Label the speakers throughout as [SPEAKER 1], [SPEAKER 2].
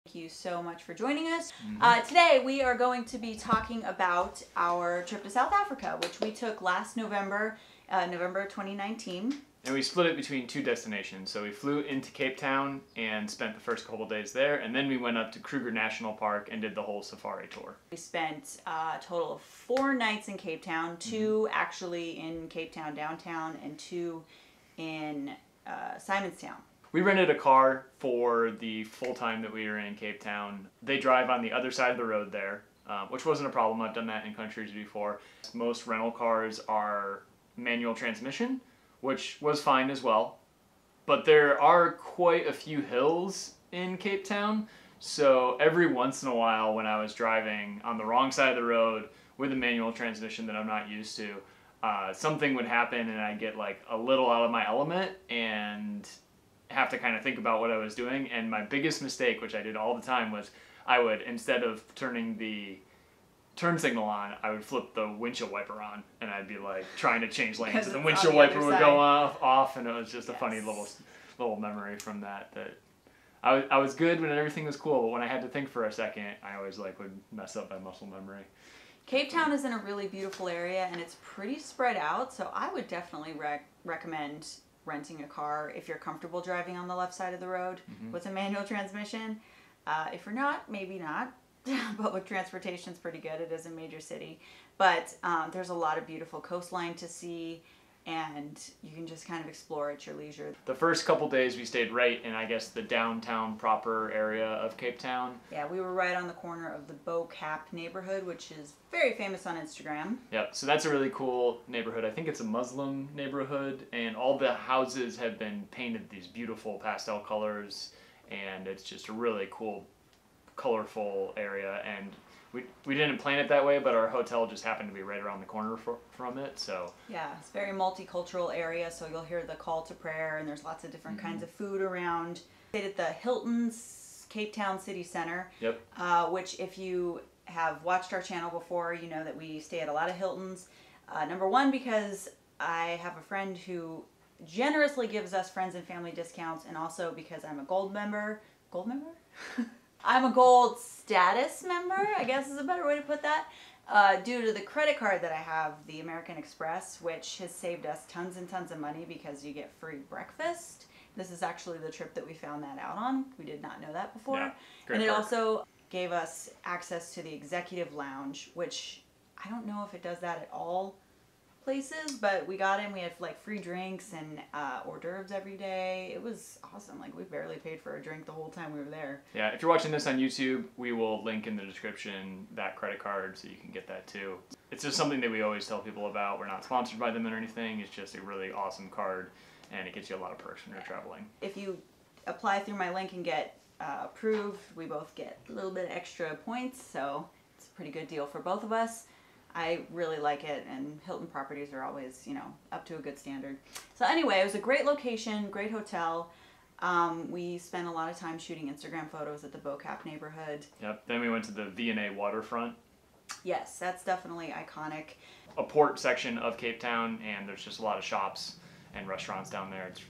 [SPEAKER 1] Thank you so much for joining us. Today we are going to be talking about our trip to South Africa, which we took last November, November 2019.
[SPEAKER 2] And we split it between two destinations. So we flew into Cape Town and spent the first couple days there, and then we went up to Kruger National Park and did the whole safari tour.
[SPEAKER 1] We spent a total of 4 nights in Cape Town, 2 actually in Cape Town downtown, and 2 in Simonstown.
[SPEAKER 2] We rented a car for the full time that we were in Cape Town. They drive on the other side of the road there, which wasn't a problem. I've done that in countries before. Most rental cars are manual transmission, which was fine as well. But there are quite a few hills in Cape Town, so every once in a while when I was driving on the wrong side of the road with a manual transmission that I'm not used to, something would happen and I'd get like a little out of my element and have to kind of think about what I was doing. And my biggest mistake, which I did all the time, was I would, instead of turning the turn signal on, I would flip the windshield wiper on, and I'd be like trying to change lanes, and the windshield wiper would go off, and it was just a funny little memory from that. That I was good when everything was cool, but when I had to think for a second, I always would mess up my muscle memory.
[SPEAKER 1] Cape Town is in a really beautiful area, and it's pretty spread out, so I would definitely recommend renting a car if you're comfortable driving on the left side of the road with a manual transmission. If you're not, maybe not. Public transportation is pretty good. It is a major city, but there's a lot of beautiful coastline to see, and you can just kind of explore at your leisure.
[SPEAKER 2] The first couple days we stayed right in, I guess, the downtown proper area of Cape Town.
[SPEAKER 1] Yeah, we were right on the corner of the Bo-Kaap neighborhood, which is very famous on Instagram.
[SPEAKER 2] Yep, so that's a really cool neighborhood. I think it's a Muslim neighborhood, and all the houses have been painted these beautiful pastel colors, and it's just a really cool, colorful area. And we didn't plan it that way, but our hotel just happened to be right around the corner from it, so.
[SPEAKER 1] Yeah, it's a very multicultural area, so you'll hear the call to prayer, and there's lots of different kinds of food around. We stayed at the Hilton's Cape Town City Center, which if you have watched our channel before, you know that we stay at a lot of Hiltons. Number one, because I have a friend who generously gives us friends and family discounts, and also because I'm a gold member. Gold member? I'm a gold status member, I guess is a better way to put that, due to the credit card that I have, the American Express, which has saved us tons and tons of money because you get free breakfast. This is actually the trip that we found that out on. We did not know that before.
[SPEAKER 2] Yeah,
[SPEAKER 1] and it also gave us access to the executive lounge, which I don't know if it does that at all places, but we got in. We had free drinks and hors d'oeuvres every day. It was awesome. We barely paid for a drink the whole time we were there.
[SPEAKER 2] Yeah, if you're watching this on YouTube, we will link in the description that credit card so you can get that too. It's just something that we always tell people about. We're not sponsored by them or anything. It's just a really awesome card, and it gets you a lot of perks when you're traveling.
[SPEAKER 1] If you apply through my link and get approved, we both get a little bit extra points, so it's a pretty good deal for both of us. I really like it, and Hilton properties are always, up to a good standard. So anyway, it was a great location, great hotel. We spent a lot of time shooting Instagram photos at the Bo-Kaap neighborhood.
[SPEAKER 2] Yep, then we went to the V&A waterfront.
[SPEAKER 1] Yes, that's definitely iconic.
[SPEAKER 2] A port section of Cape Town, and there's just a lot of shops and restaurants down there. It's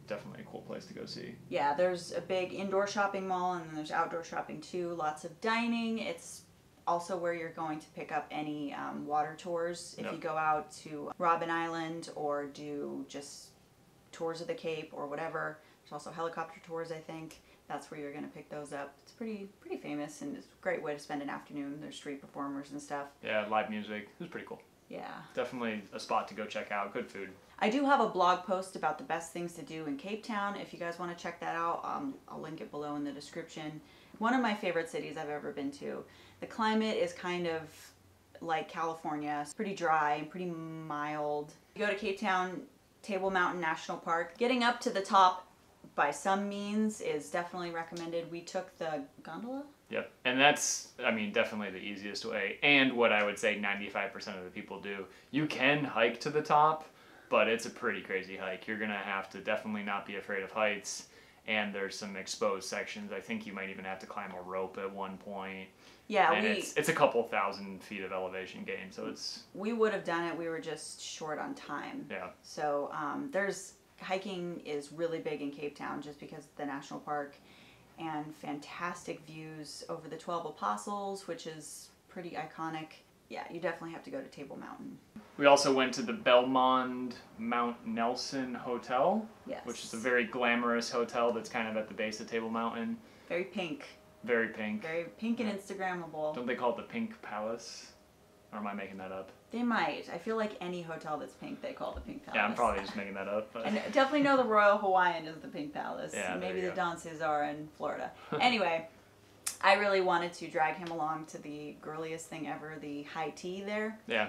[SPEAKER 2] definitely a cool place to go see.
[SPEAKER 1] Yeah, there's a big indoor shopping mall, and then there's outdoor shopping too. Lots of dining. It's also where you're going to pick up any water tours if you go out to Robben Island or do just tours of the Cape or whatever. There's also helicopter tours, I think. That's where you're going to pick those up. It's pretty famous, and it's a great way to spend an afternoon. There's street performers and stuff.
[SPEAKER 2] Yeah, live music. It was pretty cool.
[SPEAKER 1] Yeah.
[SPEAKER 2] Definitely a spot to go check out. Good food.
[SPEAKER 1] I do have a blog post about the best things to do in Cape Town. If you guys want to check that out, I'll link it below in the description. One of my favorite cities I've ever been to. The climate is kind of like California. It's pretty dry and pretty mild. You go to Cape Town, Table Mountain National Park. Getting up to the top by some means is definitely recommended. We took the gondola.
[SPEAKER 2] Yep, and that's, definitely the easiest way, and what I would say 95% of the people do. You can hike to the top, but it's a pretty crazy hike. You're going to have to definitely not be afraid of heights, and there's some exposed sections. I think you might even have to climb a rope at one point.
[SPEAKER 1] Yeah,
[SPEAKER 2] and it's a couple thousand feet of elevation gain, so it's...
[SPEAKER 1] We would have done it. We were just short on time.
[SPEAKER 2] Yeah.
[SPEAKER 1] So hiking is really big in Cape Town just because of the national park. and fantastic views over the 12 Apostles, which is pretty iconic. Yeah, you definitely have to go to Table Mountain.
[SPEAKER 2] We also went to the Belmond Mount Nelson Hotel,
[SPEAKER 1] yes,
[SPEAKER 2] which is a very glamorous hotel that's kind of at the base of Table Mountain.
[SPEAKER 1] Very pink.
[SPEAKER 2] Very pink.
[SPEAKER 1] Very pink and Instagrammable.
[SPEAKER 2] Don't they call it the Pink Palace? Or am I making that up?
[SPEAKER 1] They might. I feel like any hotel that's pink, they call the Pink Palace.
[SPEAKER 2] Yeah, I'm probably just making that up. But...
[SPEAKER 1] I definitely know the Royal Hawaiian is the Pink Palace.
[SPEAKER 2] Yeah,
[SPEAKER 1] maybe the
[SPEAKER 2] go.
[SPEAKER 1] Don Cesar in Florida. Anyway, I really wanted to drag him along to the girliest thing ever, the high tea there.
[SPEAKER 2] Yeah.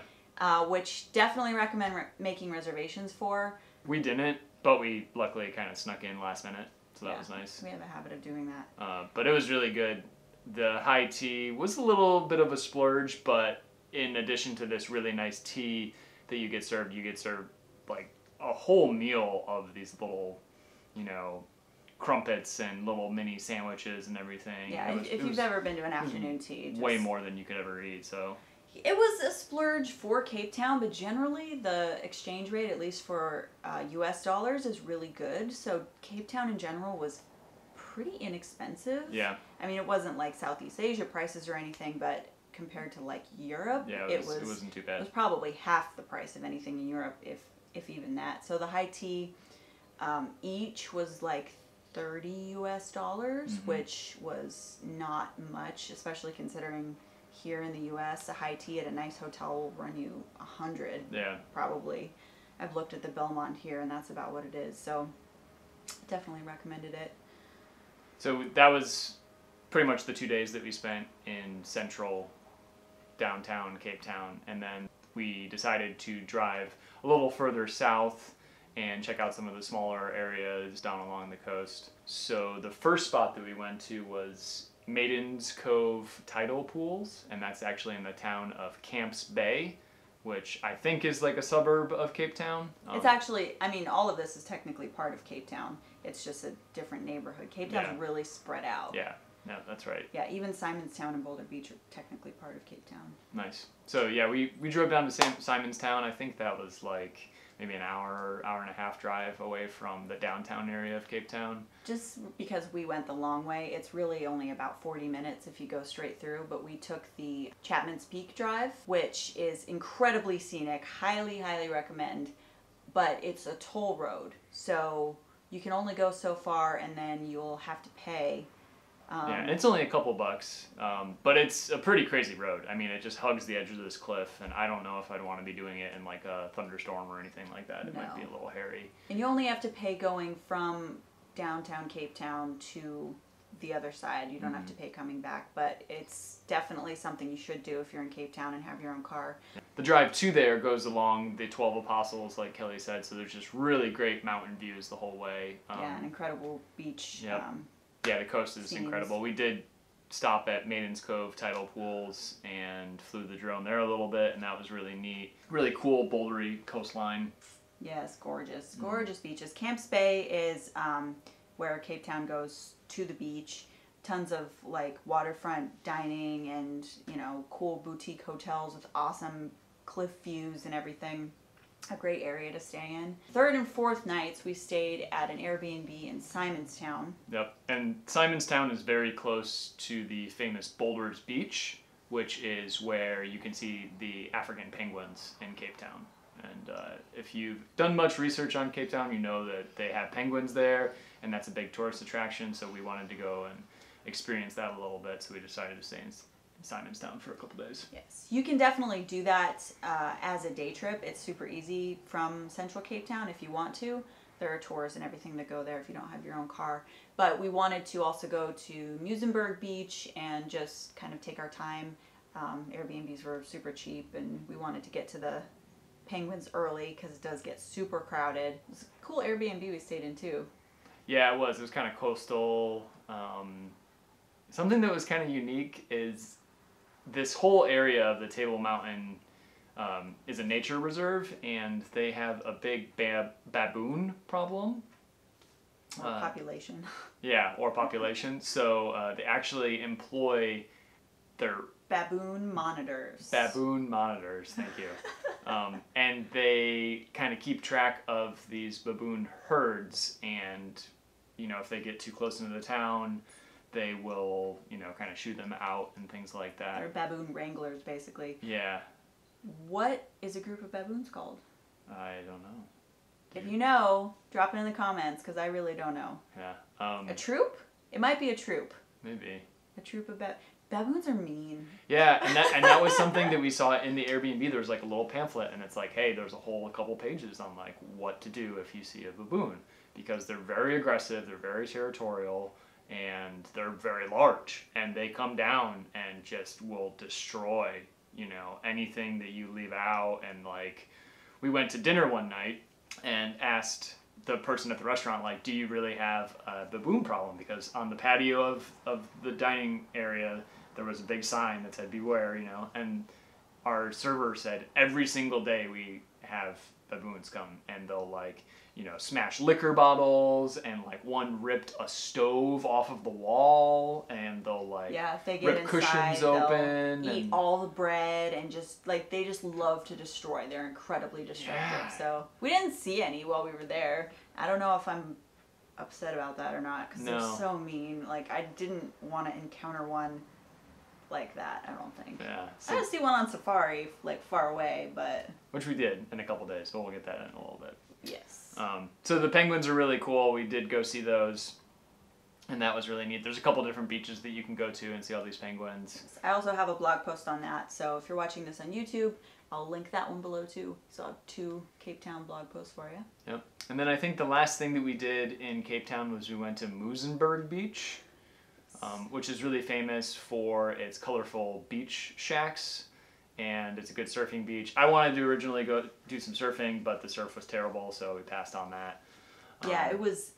[SPEAKER 1] Which definitely recommend making reservations for.
[SPEAKER 2] We didn't, but we luckily kind of snuck in last minute, so that was nice.
[SPEAKER 1] We have a habit of doing that.
[SPEAKER 2] But it was really good. The high tea was a little bit of a splurge, but in addition to this really nice tea that you get served like a whole meal of these little, you know, crumpets and little mini sandwiches and everything.
[SPEAKER 1] Yeah, if you've ever been to an afternoon tea.
[SPEAKER 2] Way more than you could ever eat, so.
[SPEAKER 1] It was a splurge for Cape Town, but generally the exchange rate, at least for US dollars, is really good. So Cape Town in general was pretty inexpensive.
[SPEAKER 2] Yeah.
[SPEAKER 1] I mean, it wasn't like Southeast Asia prices or anything, but compared to like Europe,
[SPEAKER 2] yeah, it wasn't too bad.
[SPEAKER 1] It was probably half the price of anything in Europe, if even that. So the high tea each was like 30 US dollars, which was not much, especially considering here in the US, a high tea at a nice hotel will run you 100.
[SPEAKER 2] Yeah.
[SPEAKER 1] Probably. I've looked at the Belmond here, and that's about what it is. So definitely recommended it.
[SPEAKER 2] So that was pretty much the 2 days that we spent in central downtown Cape Town, and then we decided to drive a little further south and check out some of the smaller areas down along the coast. So the first spot that we went to was Maiden's Cove Tidal Pools, and that's actually in the town of Camps Bay, which I think is like a suburb of Cape Town.
[SPEAKER 1] It's actually, I mean, all of this is technically part of Cape Town. It's just a different neighborhood. Cape Town's really spread out.
[SPEAKER 2] Yeah, that's right.
[SPEAKER 1] Yeah, even Simonstown and Boulder Beach are technically part of Cape Town.
[SPEAKER 2] Nice. So yeah, we drove down to Simonstown. I think that was like maybe an hour and a half drive away from the downtown area of Cape Town. Just
[SPEAKER 1] because we went the long way, it's really only about 40 minutes if you go straight through, but we took the Chapman's Peak Drive, which is incredibly scenic, highly, highly recommend, but it's a toll road, so you can only go so far and then you'll have to pay.
[SPEAKER 2] Yeah, it's only a couple bucks, but it's a pretty crazy road. I mean, it just hugs the edge of this cliff, and I don't know if I'd want to be doing it in like a thunderstorm or anything like that. It might be a little hairy. And
[SPEAKER 1] you only have to pay going from downtown Cape Town to the other side. You don't have to pay coming back, but it's definitely something you should do if you're in Cape Town and have your own car.
[SPEAKER 2] The drive to there goes along the 12 Apostles, like Kelly said, so there's just really great mountain views the whole way.
[SPEAKER 1] Yeah, an incredible beach.
[SPEAKER 2] Yep. Yeah, the coast is incredible. We did stop at Maiden's Cove Tidal Pools and flew the drone there a little bit, and that was really neat. Really cool bouldery coastline.
[SPEAKER 1] Yes, gorgeous. Gorgeous beaches. Camps Bay is where Cape Town goes to the beach. Tons of like waterfront dining and, you know, cool boutique hotels with awesome cliff views and everything. A great area to stay in. Third and fourth nights we stayed at an Airbnb in Simonstown.
[SPEAKER 2] Yep, and Simonstown is very close to the famous Boulders Beach, which is where you can see the African penguins in Cape Town. And if you've done much research on Cape Town, you know that they have penguins there, and that's a big tourist attraction, so we wanted to go and experience that a little bit, so we decided to stay in Simonstown for a couple days.
[SPEAKER 1] Yes, you can definitely do that as a day trip. It's super easy from central Cape Town if you want to. There are tours and everything that go there if you don't have your own car. But we wanted to also go to Muizenberg Beach and just kind of take our time. Airbnbs were super cheap, and we wanted to get to the penguins early because it does get super crowded. It was a cool Airbnb we stayed in too.
[SPEAKER 2] Yeah, it was. It was kind of coastal. Something that was kind of unique is this whole area of the Table Mountain is a nature reserve, and they have a big baboon problem.
[SPEAKER 1] Or population.
[SPEAKER 2] Yeah, or population. So they actually employ their...
[SPEAKER 1] Baboon monitors.
[SPEAKER 2] Baboon monitors, thank you. And they kind of keep track of these baboon herds, and, you know, if they get too close into the town, they will, you know, kind of shoo them out and things like that.
[SPEAKER 1] They're baboon wranglers, basically.
[SPEAKER 2] Yeah.
[SPEAKER 1] What is a group of baboons called?
[SPEAKER 2] I don't know.
[SPEAKER 1] If you know, drop it in the comments, because I really don't know.
[SPEAKER 2] Yeah.
[SPEAKER 1] A troop? It might be a troop.
[SPEAKER 2] Maybe.
[SPEAKER 1] A troop of baboons are mean.
[SPEAKER 2] Yeah, and that was something that we saw in the Airbnb. There was like a little pamphlet, and it's like, hey, there's a couple pages on like what to do if you see a baboon, because they're very aggressive, they're very territorial, and they're very large, and they come down and just will destroy, you know, anything that you leave out. And like, we went to dinner one night and asked the person at the restaurant, like, do you really have a baboon problem? Because on the patio of the dining area, there was a big sign that said beware, you know, and our server said every single day we have baboons come, and they'll like, you know, smash liquor bottles, and like one ripped a stove off of the wall, and they'll like
[SPEAKER 1] if they get
[SPEAKER 2] rip
[SPEAKER 1] inside,
[SPEAKER 2] cushions open,
[SPEAKER 1] eat all the bread, and just like they just love to destroy. They're incredibly destructive.
[SPEAKER 2] Yeah.
[SPEAKER 1] So we didn't see any while we were there. I don't know if I'm upset about that or not, because they're so mean. Like, I didn't want to encounter one like that, I don't think.
[SPEAKER 2] Yeah.
[SPEAKER 1] I did see one on safari, like far away, but
[SPEAKER 2] which we did in a couple days, but we'll get that in a little bit.
[SPEAKER 1] Yes.
[SPEAKER 2] So the penguins are really cool. We did go see those, and that was really neat. There's a couple different beaches that you can go to and see all these penguins.
[SPEAKER 1] I also have a blog post on that, so if you're watching this on YouTube, I'll link that one below too. So I'll have 2 Cape Town blog posts for you.
[SPEAKER 2] Yep. And then I think the last thing that we did in Cape Town was we went to Muizenberg Beach, which is really famous for its colorful beach shacks, and it's a good surfing beach. I wanted to originally go do some surfing, but the surf was terrible, so we passed on that.
[SPEAKER 1] Yeah, it was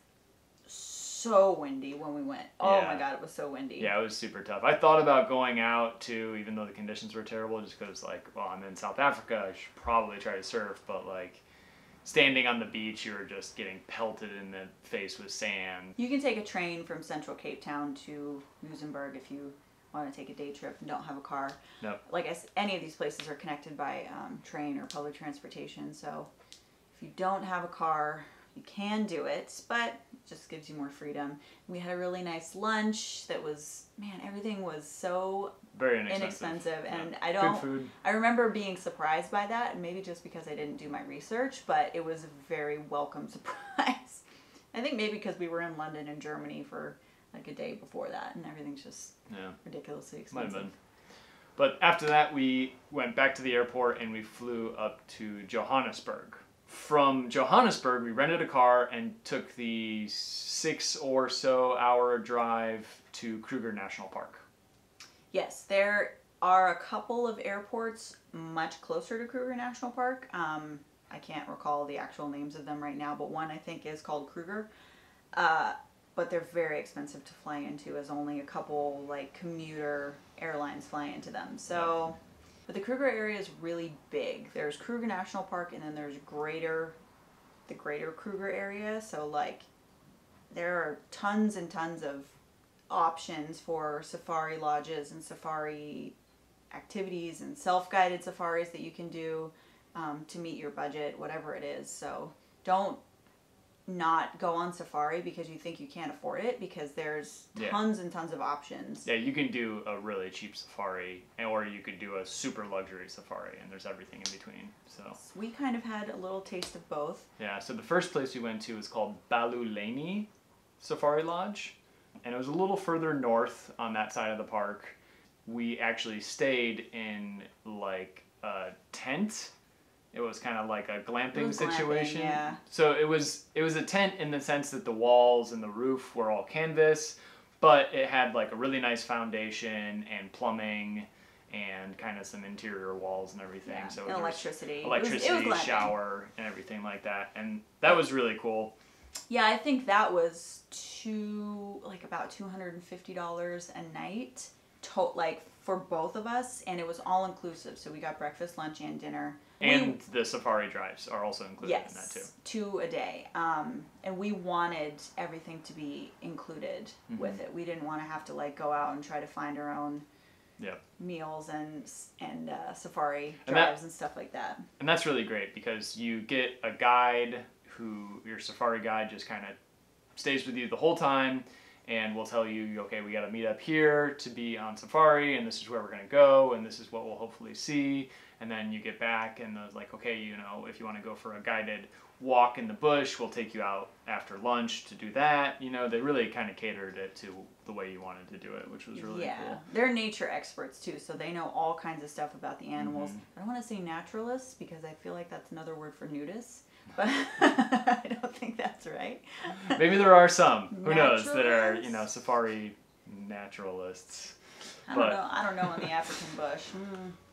[SPEAKER 1] so windy when we went. Oh my god, it was so windy.
[SPEAKER 2] Yeah, it was super tough. I thought about going out too, even though the conditions were terrible, just because, like, well, I'm in South Africa, I should probably try to surf, but, like, standing on the beach, you were just getting pelted in the face with sand.
[SPEAKER 1] You can take a train from central Cape Town to Muizenberg if you want to take a day trip and don't have a car.
[SPEAKER 2] Nope.
[SPEAKER 1] Like any of these places are connected by train or public transportation, so if you don't have a car, you can do it, but it just gives you more freedom. We had a really nice lunch that was, man, everything was so
[SPEAKER 2] very inexpensive.
[SPEAKER 1] And
[SPEAKER 2] good food.
[SPEAKER 1] I remember being surprised by that, and maybe just because I didn't do my research, but it was a very welcome surprise. I think maybe because we were in London and Germany for like a day before that, and everything's just ridiculously expensive.
[SPEAKER 2] Might have been. But after that, we went back to the airport and we flew up to Johannesburg. From Johannesburg, we rented a car and took the 6 or so hour drive to Kruger National Park.
[SPEAKER 1] Yes, there are a couple of airports much closer to Kruger National Park. I can't recall the actual names of them right now, but one I think is called Kruger. But they're very expensive to fly into, as only a couple like commuter airlines fly into them. So, but the Kruger area is really big. There's Kruger National Park, and then there's the greater Kruger area. So like, there are tons and tons of options for safari lodges and safari activities and self-guided safaris that you can do to meet your budget, whatever it is. So don't not go on safari because you think you can't afford it, because there's tons and tons of options.
[SPEAKER 2] Yeah, you can do a really cheap safari, or you could do a super luxury safari, and there's everything in between. So
[SPEAKER 1] we kind of had a little taste of both.
[SPEAKER 2] Yeah, so the first place we went to was called Baluleni Safari Lodge, and it was a little further north on that side of the park. We actually stayed in like a tent. It was kind of like a glamping situation.
[SPEAKER 1] Yeah.
[SPEAKER 2] So it was a tent in the sense that the walls and the roof were all canvas, but it had like a really nice foundation and plumbing and kind of some interior walls and everying.
[SPEAKER 1] Yeah,
[SPEAKER 2] so
[SPEAKER 1] and electricity.
[SPEAKER 2] Electricity,
[SPEAKER 1] it was
[SPEAKER 2] shower, and everything like that. And that was really cool.
[SPEAKER 1] Yeah, I think that was about $250 a night, for both of us, and it was all inclusive. So we got breakfast, lunch, and dinner.
[SPEAKER 2] And the safari drives are also included in that too. 2
[SPEAKER 1] a day. And we wanted everything to be included with it. We didn't want to have to like go out and try to find our own meals and safari drives and stuff like that.
[SPEAKER 2] And that's really great because you get a guide your safari guide just kind of stays with you the whole time, and we'll tell you, okay, we got to meet up here to be on safari, and this is where we're going to go, and this is what we'll hopefully see. And then you get back, and it's like, okay, you know, if you want to go for a guided walk in the bush, we'll take you out after lunch to do that. You know, they really kind of catered it to the way you wanted to do it, which was really cool.
[SPEAKER 1] They're nature experts too, so they know all kinds of stuff about the animals. I don't want to say naturalists because I feel like that's another word for nudists, but I don't think that's right.
[SPEAKER 2] Maybe there are some, who knows, that are, you know, safari naturalists.
[SPEAKER 1] I don't know in the African bush.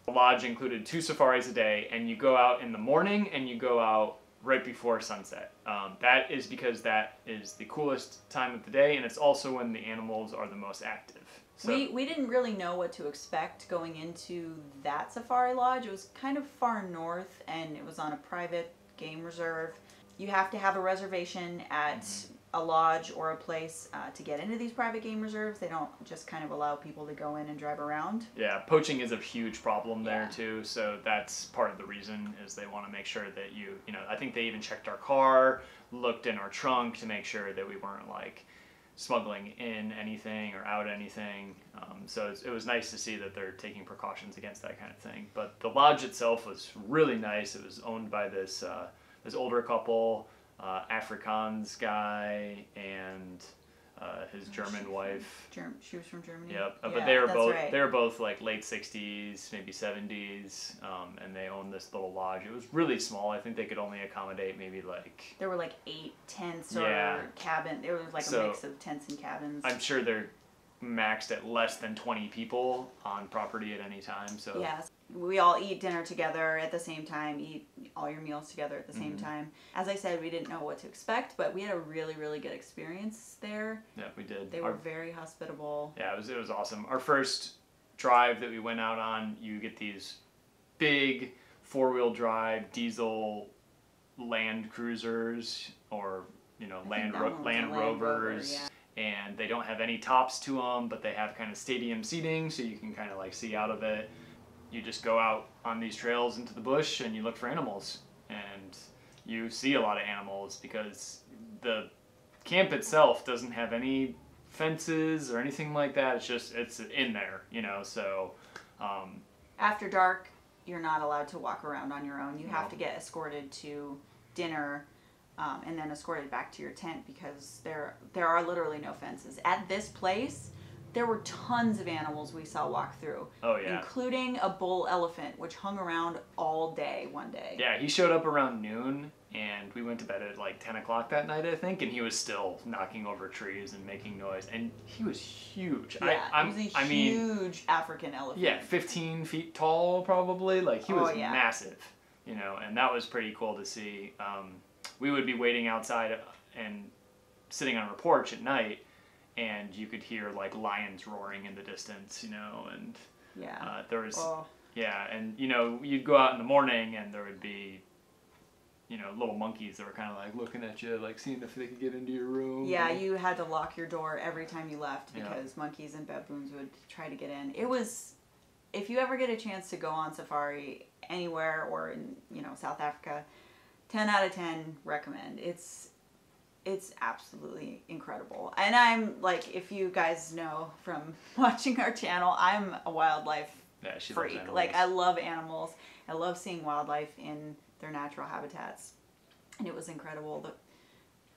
[SPEAKER 2] The lodge included 2 safaris a day, and you go out in the morning and you go out right before sunset. That is because that is the coolest time of the day, and it's also when the animals are the most active. So,
[SPEAKER 1] we didn't really know what to expect going into that safari lodge. It was kind of far north, and it was on a private game reserve. You have to have a reservation at a lodge or a place to get into these private game reserves. They don't just kind of allow people to go in and drive around.
[SPEAKER 2] Yeah, poaching is a huge problem there too, so that's part of the reason is they want to make sure that you know, I think they even checked our car, looked in our trunk to make sure that we weren't like smuggling in anything or out anything. So it was nice to see that they're taking precautions against that kind of thing. But the lodge itself was really nice. It was owned by this older couple, Afrikaans guy and his German wife.
[SPEAKER 1] She was from Germany.
[SPEAKER 2] Yep,
[SPEAKER 1] yeah,
[SPEAKER 2] but they were both like late 60s, maybe 70s, and they owned this little lodge. It was really small. I think they could only accommodate maybe like...
[SPEAKER 1] There were like 8 tents or cabin. It was like a mix of tents and cabins.
[SPEAKER 2] I'm sure they're maxed at less than 20 people on property at any time. So
[SPEAKER 1] yes, we all eat dinner together at the same time, eat all your meals together at the same time. As I said, we didn't know what to expect, but we had a really, really good experience there.
[SPEAKER 2] Yeah, we did.
[SPEAKER 1] They were very hospitable.
[SPEAKER 2] Yeah, it was awesome. Our first drive that we went out on, you get these big 4-wheel drive diesel Land Cruisers, or you know, Land Rovers. And they don't have any tops to them, but they have kind of stadium seating, so you can kind of like see out of it. You just go out on these trails into the bush and you look for animals, and you see a lot of animals because the camp itself doesn't have any fences or anything like that. It's in there, you know. So
[SPEAKER 1] after dark, you're not allowed to walk around on your own. You have to get escorted to dinner. And then escorted back to your tent because there are literally no fences. At this place, there were tons of animals we saw walk through.
[SPEAKER 2] Oh, yeah.
[SPEAKER 1] Including a bull elephant, which hung around all day one day.
[SPEAKER 2] Yeah, he showed up around noon, and we went to bed at like 10 o'clock that night, I think, and he was still knocking over trees and making noise. And he was huge.
[SPEAKER 1] Yeah, he was a huge African elephant.
[SPEAKER 2] Yeah, 15 feet tall probably. Like, he was massive, you know, and that was pretty cool to see. We would be waiting outside and sitting on our porch at night, and you could hear like lions roaring in the distance, you know, and there was and you know, you'd go out in the morning and there would be, you know, little monkeys that were kind of like looking at you, like seeing if they could get into your room.
[SPEAKER 1] Yeah, you had to lock your door every time you left because monkeys and baboons would try to get in. It was, if you ever get a chance to go on safari anywhere or in, you know, South Africa, 10 out of 10 recommend. It's absolutely incredible. And I'm like, if you guys know from watching our channel, I'm a wildlife freak. Like, I love animals. I love seeing wildlife in their natural habitats. And it was incredible.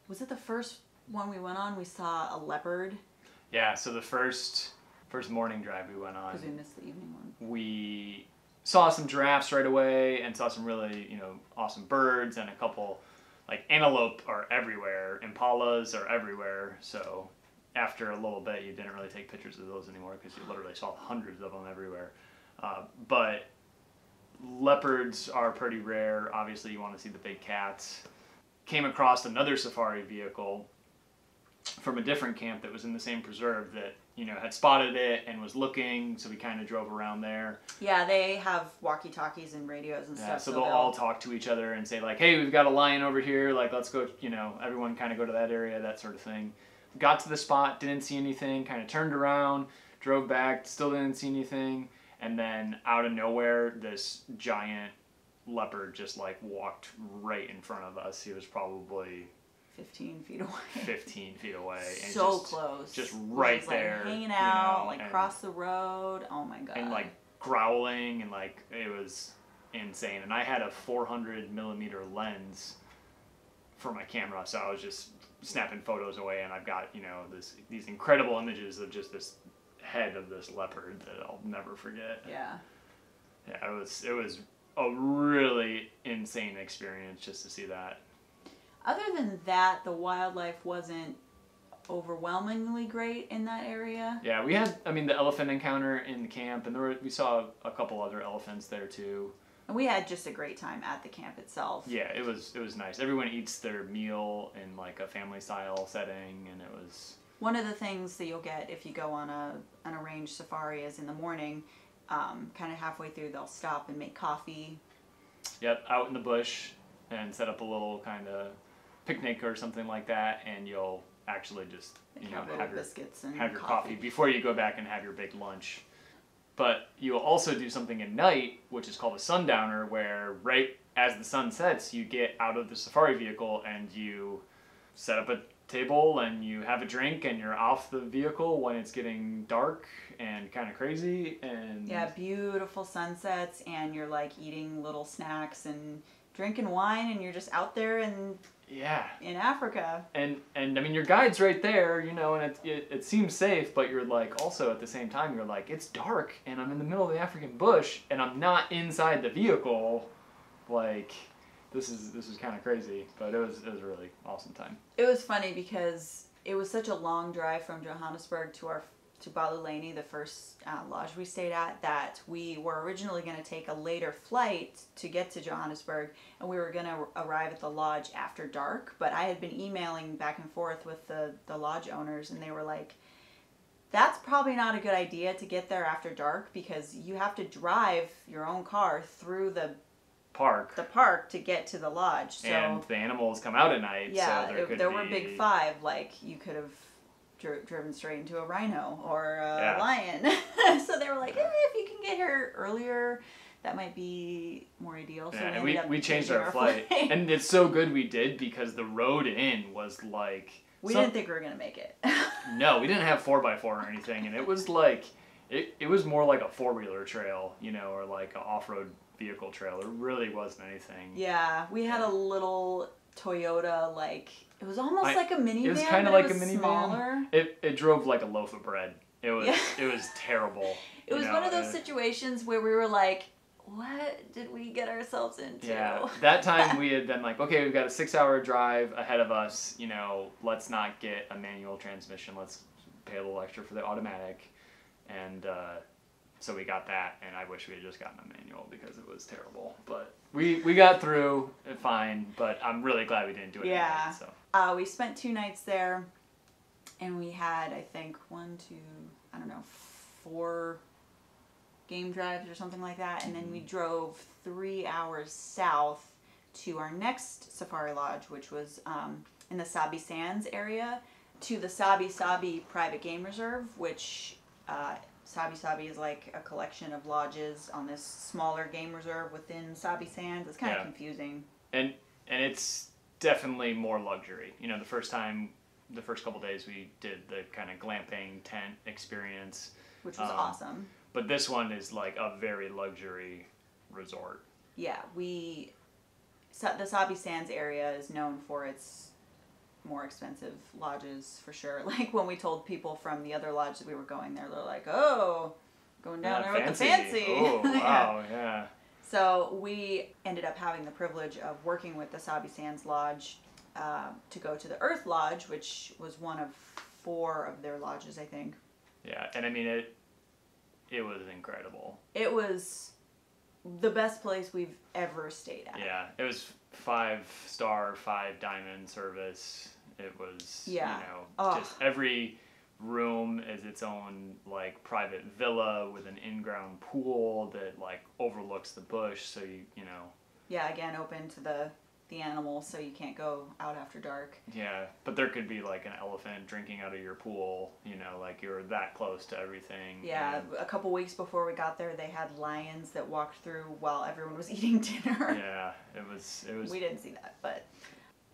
[SPEAKER 1] Was it the first one we went on? We saw a leopard.
[SPEAKER 2] Yeah, so the first morning drive we went on.
[SPEAKER 1] Because we missed the evening one.
[SPEAKER 2] We saw some giraffes right away and saw some really, you know, awesome birds, and a couple, like, antelope are everywhere, impalas are everywhere. So after a little bit, you didn't really take pictures of those anymore because you literally saw hundreds of them everywhere. But leopards are pretty rare. Obviously, you want to see the big cats. Came across another safari vehicle from a different camp that was in the same preserve that, you know, had spotted it and was looking, so we kind of drove around there.
[SPEAKER 1] Yeah, they have walkie-talkies and radios and stuff.
[SPEAKER 2] So they'll all talk to each other and say, like, hey, we've got a lion over here, like, let's go, you know, everyone kind of go to that area, that sort of thing. Got to the spot, didn't see anything, kind of turned around, drove back, still didn't see anything, and then out of nowhere, this giant leopard just, like, walked right in front of us. He was probably
[SPEAKER 1] 15 feet away.
[SPEAKER 2] 15 feet away. And
[SPEAKER 1] so close.
[SPEAKER 2] Just right
[SPEAKER 1] just,
[SPEAKER 2] there.
[SPEAKER 1] Like, hanging out, like across the road. Oh my God.
[SPEAKER 2] And like growling, and like it was insane. And I had a 400mm lens for my camera, so I was just snapping photos away, and I've got, you know, these incredible images of just this head of this leopard that I'll never forget.
[SPEAKER 1] Yeah.
[SPEAKER 2] Yeah, it was a really insane experience just to see that.
[SPEAKER 1] Other than that, the wildlife wasn't overwhelmingly great in that area.
[SPEAKER 2] Yeah, we had, I mean, the elephant encounter in the camp, and we saw a couple other elephants there too.
[SPEAKER 1] And we had just a great time at the camp itself.
[SPEAKER 2] Yeah, it was nice. Everyone eats their meal in like a family style setting, and it was...
[SPEAKER 1] One of the things that you'll get if you go on an arranged safari is in the morning, kind of halfway through, they'll stop and make coffee.
[SPEAKER 2] Yep, out in the bush, and set up a little kind of picnic or something like that, and you'll actually just, you know, have your
[SPEAKER 1] biscuits and
[SPEAKER 2] have your coffee before you go back and have your big lunch. But you'll also do something at night, which is called a sundowner, where right as the sun sets, you get out of the safari vehicle and you set up a table and you have a drink and you're off the vehicle when it's getting dark and kind of crazy. And
[SPEAKER 1] yeah, beautiful sunsets, and you're like eating little snacks and drinking wine, and you're just out there and in Africa.
[SPEAKER 2] And I mean, your guide's right there, you know, and it seems safe, but you're like, also at the same time, you're like, it's dark and I'm in the middle of the African bush and I'm not inside the vehicle. Like, this is kind of crazy, but it was a really awesome time.
[SPEAKER 1] It was funny because it was such a long drive from Johannesburg to Baluleni, the first lodge we stayed at, that we were originally going to take a later flight to get to Johannesburg, and we were going to arrive at the lodge after dark. But I had been emailing back and forth with the lodge owners, and they were like, that's probably not a good idea to get there after dark, because you have to drive your own car through the park to get to the lodge. So, and
[SPEAKER 2] the animals come out at night.
[SPEAKER 1] Yeah,
[SPEAKER 2] so
[SPEAKER 1] there were big five, like you could have driven straight into a rhino or a lion. So they were like, if you can get here earlier, that might be more ideal. So
[SPEAKER 2] we changed our flight. And it's so good we did, because the road in was like...
[SPEAKER 1] We didn't think we were going to make it.
[SPEAKER 2] No, we didn't have 4x4 or anything. And it was like, it was more like a four-wheeler trail, you know, or like an off-road vehicle trail. It really wasn't anything.
[SPEAKER 1] Yeah, we had a little Toyota, like... It was almost like a minivan.
[SPEAKER 2] It was kind of like a minivan.
[SPEAKER 1] Smaller.
[SPEAKER 2] It drove like a loaf of bread. It was terrible.
[SPEAKER 1] It was one of those situations where we were like, what did we get ourselves into?
[SPEAKER 2] Yeah. That time we had been like, okay, we've got a 6-hour drive ahead of us. You know, let's not get a manual transmission. Let's pay a little extra for the automatic. And so we got that, and I wish we had just gotten a manual because it was terrible. But we got through it fine, but I'm really glad we didn't do it.
[SPEAKER 1] Yeah.
[SPEAKER 2] So.
[SPEAKER 1] We spent 2 nights there, and we had, I think, 4 game drives or something like that, and then we drove 3 hours south to our next safari lodge, which was in the Sabi Sands area, to the Sabi-Sabi private game reserve, which Sabi-Sabi is like a collection of lodges on this smaller game reserve within Sabi Sands. It's kind of confusing.
[SPEAKER 2] And it's definitely more luxury. You know, the first couple days we did the kind of glamping tent experience,
[SPEAKER 1] which was awesome.
[SPEAKER 2] But this one is like a very luxury resort. Yeah,
[SPEAKER 1] the Sabi Sands area is known for its more expensive lodges, for sure. Like when we told people from the other lodge that we were going there, they're like, oh, going down there with the fancy.
[SPEAKER 2] Oh, wow, yeah.
[SPEAKER 1] So we ended up having the privilege of working with the Sabi Sands Lodge to go to the Earth Lodge, which was one of 4 of their lodges, I think.
[SPEAKER 2] Yeah, and I mean, it was incredible.
[SPEAKER 1] It was the best place we've ever stayed at.
[SPEAKER 2] Yeah, it was 5-star, 5-diamond service. It was, you know, just every room is its own like private villa with an in-ground pool that like overlooks the bush, so you know.
[SPEAKER 1] Yeah, again, open to the animals, so you can't go out after dark.
[SPEAKER 2] Yeah, but there could be like an elephant drinking out of your pool, you know, like you're that close to everything.
[SPEAKER 1] Yeah, a couple weeks before we got there, they had lions that walked through while everyone was eating dinner.
[SPEAKER 2] Yeah, it was.
[SPEAKER 1] We didn't see that, but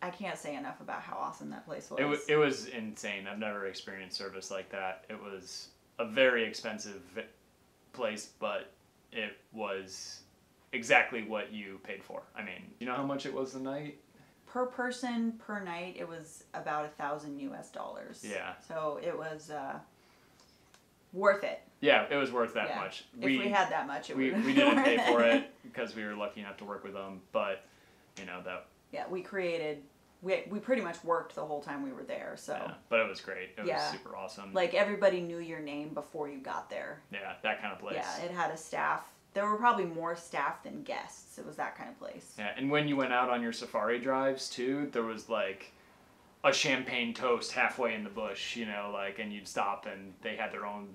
[SPEAKER 1] I can't say enough about how awesome that place was.
[SPEAKER 2] It was insane. I've never experienced service like that. It was a very expensive place, but it was exactly what you paid for. I mean, you know how much it was a night?
[SPEAKER 1] Per person, per night, it was about $1,000 US.
[SPEAKER 2] Yeah.
[SPEAKER 1] So it was worth it.
[SPEAKER 2] Yeah, it was worth that much.
[SPEAKER 1] If we had that much, it would
[SPEAKER 2] we didn't pay for it because we were lucky enough to work with them, but you know that.
[SPEAKER 1] Yeah, we pretty much worked the whole time we were there. So.
[SPEAKER 2] Yeah, but it was great. It was super awesome.
[SPEAKER 1] Like everybody knew your name before you got there.
[SPEAKER 2] Yeah, that kind of place.
[SPEAKER 1] Yeah, it had a staff. There were probably more staff than guests. It was that kind of place.
[SPEAKER 2] Yeah, and when you went out on your safari drives too, there was like a champagne toast halfway in the bush, you know, like, and you'd stop and they had their own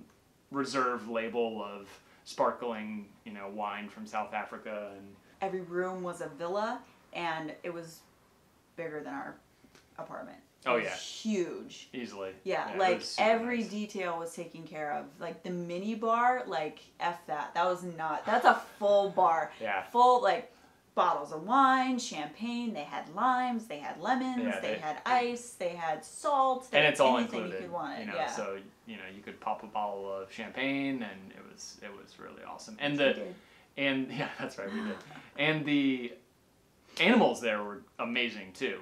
[SPEAKER 2] reserve label of sparkling, you know, wine from South Africa. And
[SPEAKER 1] every room was a villa, and it was bigger than our apartment.
[SPEAKER 2] Oh yeah,
[SPEAKER 1] huge.
[SPEAKER 2] Easily.
[SPEAKER 1] Yeah, like every detail was taken care of. Like the mini bar, like F that. That was not. That's a full bar.
[SPEAKER 2] Yeah.
[SPEAKER 1] Full like bottles of wine, champagne. They had limes. They had lemons.
[SPEAKER 2] Yeah,
[SPEAKER 1] they had ice. They had salt. They
[SPEAKER 2] and
[SPEAKER 1] had
[SPEAKER 2] it's all
[SPEAKER 1] anything
[SPEAKER 2] included.
[SPEAKER 1] You could want.
[SPEAKER 2] You know,
[SPEAKER 1] yeah.
[SPEAKER 2] so you know you could pop a bottle of champagne, and it was really awesome. And yeah, that's right, we did. And the animals there were amazing too.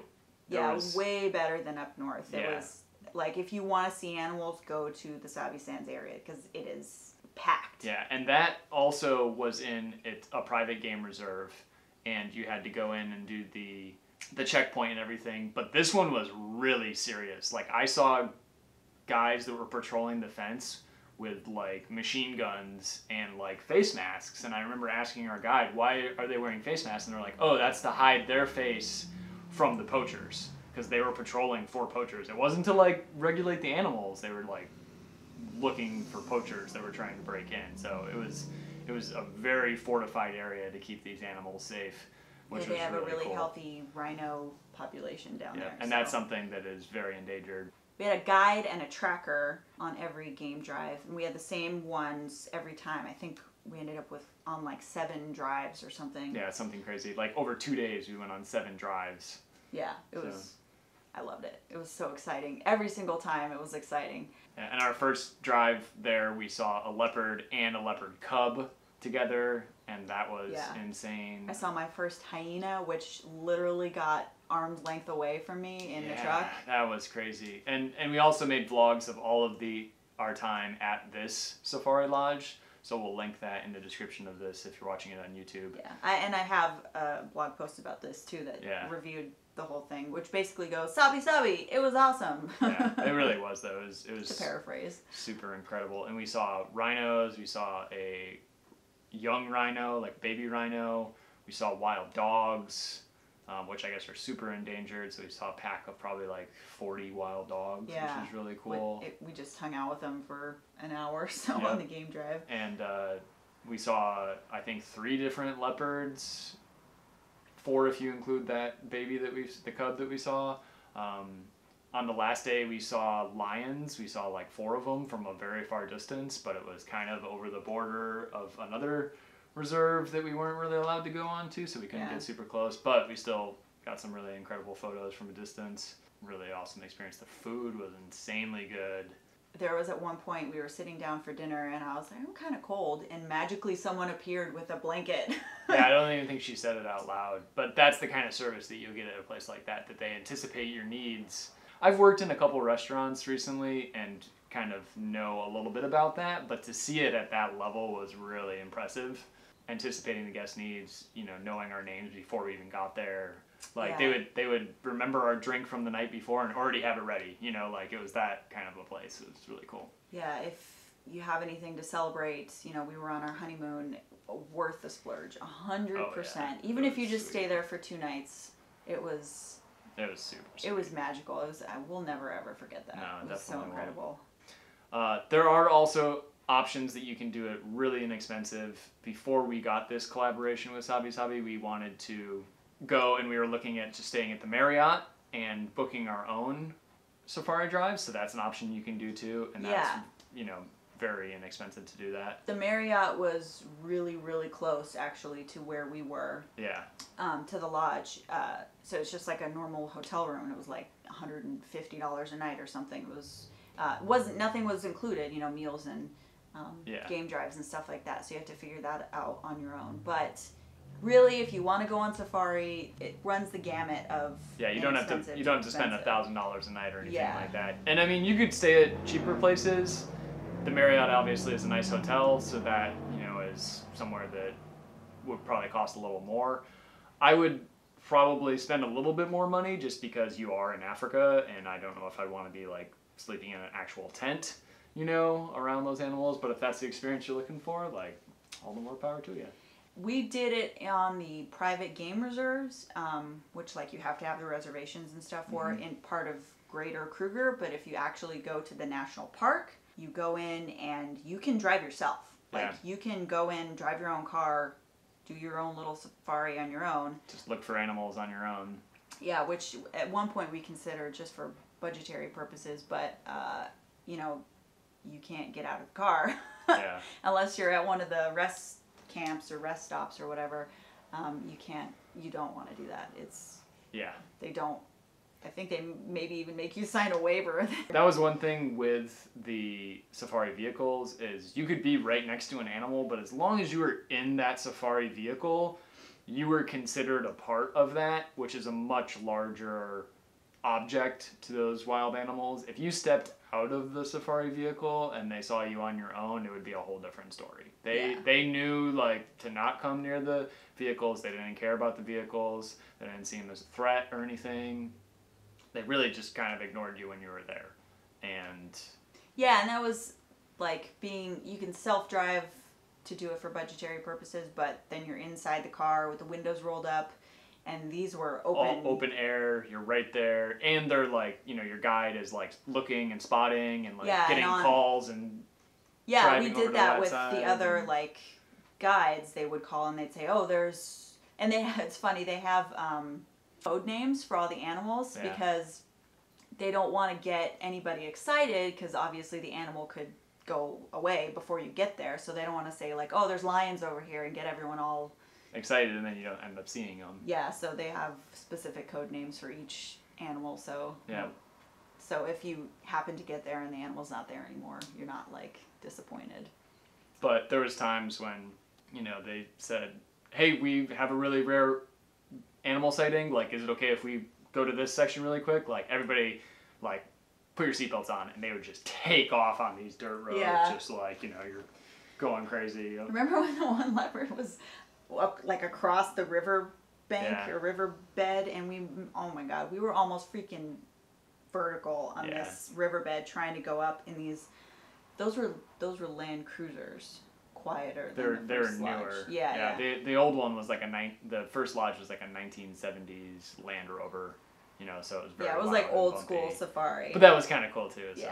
[SPEAKER 1] Yeah, way better than up north. It was like if you want to see animals, go to the Sabi Sands area because it is packed.
[SPEAKER 2] Yeah, and that also was in a private game reserve, and you had to go in and do the checkpoint and everything. But this one was really serious. Like I saw guys that were patrolling the fence with like machine guns and like face masks, and I remember asking our guide, why are they wearing face masks? And they're like, oh, that's to hide their face from the poachers, because they were patrolling for poachers. It wasn't to like regulate the animals. They were like looking for poachers that were trying to break in. So it was a very fortified area to keep these animals safe, which
[SPEAKER 1] they have
[SPEAKER 2] was
[SPEAKER 1] a really
[SPEAKER 2] cool.
[SPEAKER 1] healthy rhino population down there.
[SPEAKER 2] And that's something that is very endangered.
[SPEAKER 1] We had a guide and a tracker on every game drive, and we had the same ones every time. I think we ended up on like 7 drives or something.
[SPEAKER 2] Yeah, something crazy. Like over 2 days, we went on 7 drives.
[SPEAKER 1] Yeah, it was. I loved it. It was so exciting. Every single time, it was exciting.
[SPEAKER 2] Yeah, and our first drive there, we saw a leopard and a leopard cub together, and that was insane.
[SPEAKER 1] I saw my first hyena, which literally got arm's length away from me in the truck.
[SPEAKER 2] That was crazy. And we also made vlogs of all of our time at this safari lodge. So we'll link that in the description of this if you're watching it on YouTube.
[SPEAKER 1] Yeah, I have a blog post about this too that reviewed the whole thing, which basically goes, Sabi-Sabi, it was awesome.
[SPEAKER 2] Yeah, it really was though. It was
[SPEAKER 1] to paraphrase.
[SPEAKER 2] Super incredible. And we saw rhinos, we saw a young rhino, like baby rhino, we saw wild dogs, which I guess are super endangered. So we saw a pack of probably like 40 wild dogs, which is really cool.
[SPEAKER 1] We just hung out with them for an hour or so on the game drive.
[SPEAKER 2] And we saw, I think, 3 different leopards, 4 if you include that baby the cub that we saw. On the last day, we saw lions. We saw like 4 of them from a very far distance, but it was kind of over the border of another reserve that we weren't really allowed to go on to, so we couldn't get super close, but we still got some really incredible photos from a distance. Really awesome experience. The food was insanely good.
[SPEAKER 1] There was at one point we were sitting down for dinner and I was like, I'm kind of cold, and magically someone appeared with a blanket.
[SPEAKER 2] Yeah, I don't even think she said it out loud, but that's the kind of service that you'll get at a place like that they anticipate your needs. I've worked in a couple restaurants recently and kind of know a little bit about that, but to see it at that level was really impressive. Anticipating the guest needs, you know, knowing our names before we even got there. Like they would remember our drink from the night before and already have it ready, you know, like it was that kind of a place. It was really cool. Yeah,
[SPEAKER 1] if you have anything to celebrate, you know, we were on our honeymoon, worth the splurge, 100%. Even if you just stay there for 2 nights, it was
[SPEAKER 2] super sweet.
[SPEAKER 1] It was magical. I will never ever forget that.
[SPEAKER 2] No,
[SPEAKER 1] it was so incredible.
[SPEAKER 2] There are also options that you can do it really inexpensive. Before we got this collaboration with Sabi-Sabi, we wanted to go and we were looking at just staying at the Marriott and booking our own safari drive. So that's an option you can do too. And that's, you know, very inexpensive to do that.
[SPEAKER 1] The Marriott was really, really close, actually, to where we were.
[SPEAKER 2] Yeah.
[SPEAKER 1] To the lodge. So it's just like a normal hotel room. It was like $150 a night or something. It was nothing was included, you know, meals and game drives and stuff like that. So you have to figure that out on your own. But really, if you want to go on safari, it runs the gamut of
[SPEAKER 2] you don't have to spend $1,000 a night or anything like that. And I mean, you could stay at cheaper places. The Marriott obviously is a nice hotel, so that, you know, is somewhere that would probably cost a little more. I would probably spend a little bit more money just because you are in Africa, and I don't know if I'd want to be like sleeping in an actual tent, you know, around those animals. But if that's the experience you're looking for, like, all the more power to you.
[SPEAKER 1] We did it on the private game reserves, which like you have to have the reservations and stuff for in part of Greater Kruger. But if you actually go to the national park, you go in and you can drive yourself. Like you can go in, drive your own car, do your own little safari on your own.
[SPEAKER 2] Just look for animals on your own.
[SPEAKER 1] Yeah, which at one point we considered just for budgetary purposes, but you know, you can't get out of the car unless you're at one of the rest camps or rest stops or whatever. You don't want to do that. They don't. I think they maybe even make you sign a waiver.
[SPEAKER 2] That was one thing with the safari vehicles, is you could be right next to an animal, but as long as you were in that safari vehicle, you were considered a part of that, which is a much larger object to those wild animals. If you stepped out of the safari vehicle and they saw you on your own, it would be a whole different story. They knew, like, to not come near the vehicles. They didn't care about the vehicles. They didn't see them as a threat or anything. They really just kind of ignored you when you were there. And
[SPEAKER 1] that was like you can self-drive to do it for budgetary purposes, but then you're inside the car with the windows rolled up, and these were open
[SPEAKER 2] air. You're right there, and they're like, you know, your guide is like looking and spotting and like getting calls and
[SPEAKER 1] we did that with the other like guides. They would call and they'd say, oh, there's, and it's funny, they have code names for all the animals because they don't want to get anybody excited, because obviously the animal could go away before you get there, so they don't want to say like, oh, there's lions over here, and get everyone all
[SPEAKER 2] excited, and then you don't end up seeing them.
[SPEAKER 1] So they have specific code names for each animal, so so if you happen to get there and the animal's not there anymore, you're not like disappointed.
[SPEAKER 2] But there was times when, you know, they said, hey, we have a really rare animal sighting, like, is it okay if we go to this section really quick? Like, everybody, like, put your seatbelts on, and they would just take off on these dirt roads, just like, you know, you're going crazy.
[SPEAKER 1] Remember when the one leopard was up, like, across the river bank or river bed, and oh my god, we were almost freaking vertical on this riverbed trying to go up in these, those were Land Cruisers. Quieter than the first lodge.
[SPEAKER 2] Newer. The old one was like the first lodge was like a 1970s Land Rover, you know, so it was very
[SPEAKER 1] it was like old school safari.
[SPEAKER 2] But that was kind of cool too. So.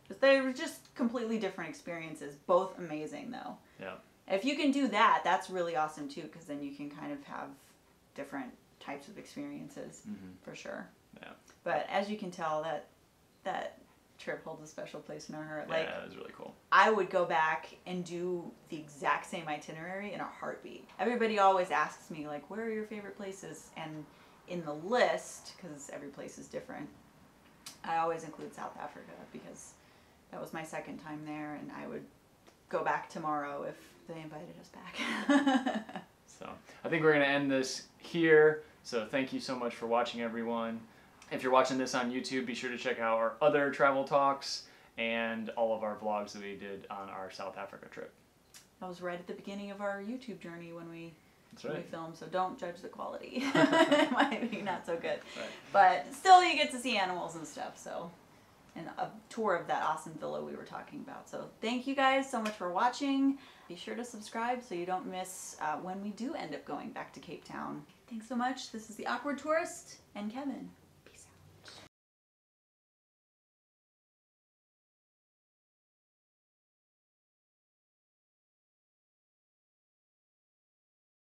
[SPEAKER 1] But they were just completely different experiences. Both amazing though.
[SPEAKER 2] Yeah.
[SPEAKER 1] If you can do that, that's really awesome too, because then you can kind of have different types of experiences for sure. Yeah. But as you can tell, that trip holds a special place in our heart. Like,
[SPEAKER 2] it was really cool.
[SPEAKER 1] I would go back and do the exact same itinerary in a heartbeat. Everybody always asks me, like, where are your favorite places? And in the list, because every place is different, I always include South Africa, because that was my second time there, and I would go back tomorrow if they invited us back.
[SPEAKER 2] So I think we're going to end this here. So thank you so much for watching, everyone. If you're watching this on YouTube, be sure to check out our other travel talks and all of our vlogs that we did on our South Africa trip.
[SPEAKER 1] That was right at the beginning of our YouTube journey when we filmed, so don't judge the quality. It might be not so good. Right. But still, you get to see animals and stuff, so. And a tour of that awesome villa we were talking about. So thank you guys so much for watching. Be sure to subscribe so you don't miss when we do end up going back to Cape Town. Thanks so much. This is The Awkward Tourist and Kevin.